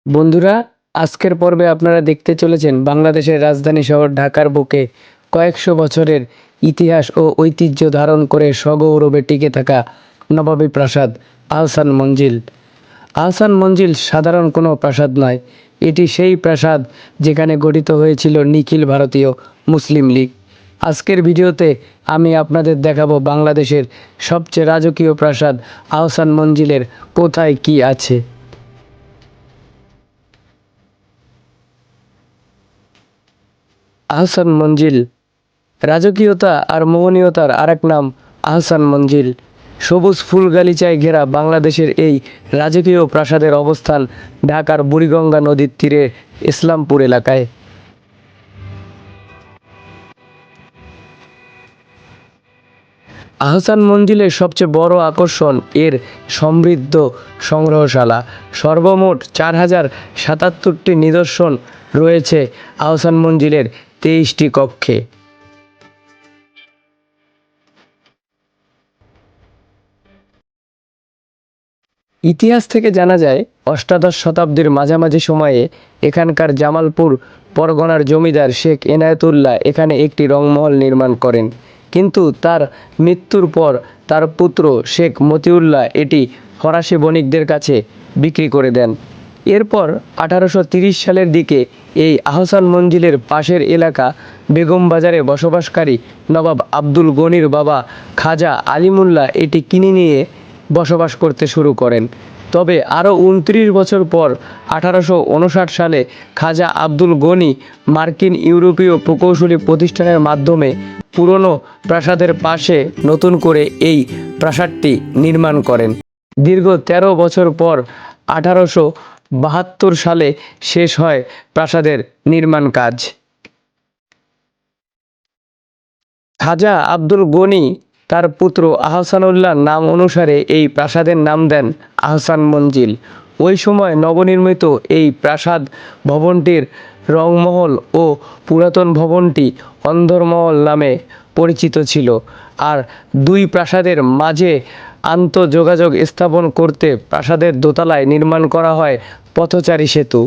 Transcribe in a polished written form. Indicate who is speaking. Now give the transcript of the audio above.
Speaker 1: বন্ধুরা, আজকের পর্বে আপনারা দেখতে চলেছেন বাংলাদেশের রাজধানী শহর ঢাকার বুকে কয়েকশো বছরের ইতিহাস ও ঐতিহ্য ধারণ করে সগৌরবে টিকে থাকা নবাবী প্রাসাদ আহসান মঞ্জিল। আহসান মঞ্জিল সাধারণ কোনো প্রাসাদ নয়, এটি সেই প্রাসাদ যেখানে গঠিত হয়েছিল নিখিল ভারতীয় মুসলিম লীগ। আজকের ভিডিওতে আমি আপনাদের দেখাবো বাংলাদেশের সবচেয়ে রাজকীয় প্রাসাদ আহসান মঞ্জিলের কোথায় কি আছে। আহসান মঞ্জিল রাজকীয়তা আর মোহনীয়তার আরেক নাম আহসান মঞ্জিল। সবুজ ফুল গালিচায় ঘেরা বাংলাদেশের এই রাজকীয় প্রাসাদের অবস্থান ঢাকার বুড়িগঙ্গা নদীর তীরে ইসলামপুর এলাকায়। আহসান মঞ্জিলের সবচেয়ে বড় আকর্ষণ এর সমৃদ্ধ সংগ্রহশালা। সর্বমোট 4077টি নিদর্শন রয়েছে আহসান মঞ্জিলের 23টি কক্ষে। ইতিহাস থেকে জানা যায়, অষ্টাদশ শতাব্দীর মাঝামাঝি সময়ে এখানকার জামালপুর পরগনার জমিদার শেখ এনায়েতুল্লাহ এখানে একটি রংমহল নির্মাণ করেন, কিন্তু তার মৃত্যুর পর তার পুত্র শেখ মতিউল্লাহ এটি ফরাসি বণিকদের কাছে বিক্রি করে দেন। এরপর 1830 সালের দিকে এই আহসান মঞ্জিলের পাশের এলাকা বেগম বাজারে বসবাসকারী নবাব আব্দুল গনির বাবা খাজা আলিমুল্লাহ এটি কিনে নিয়ে বসবাস করতে শুরু করেন। তবে আরও 29 বছর পর 1859 সালে খাজা আব্দুল গনি মার্কিন ইউরোপীয় প্রকৌশলী প্রতিষ্ঠানের মাধ্যমে পুরনো প্রাসাদের পাশে নতুন করে এই প্রাসাদটি নির্মাণ করেন। দীর্ঘ 13 বছর পর 1872 সালে শেষ হয় প্রাসাদের নির্মাণ কাজ। খাজা আব্দুল গনি তার পুত্র আহসানুল্লাহর নাম অনুসারে এই প্রাসাদের নাম দেন আহসান মঞ্জিল। ওই সময় নবনির্মিত এই প্রাসাদ ভবনটির রংমহল ও পুরাতন ভবনটি অন্দরমহল নামে পরিচিত ছিল, আর দুই প্রাসাদের মাঝে আন্তঃযোগাযোগ স্থাপন করতে প্রাসাদের দোতলায় নির্মাণ করা হয় পথচারী সেতু।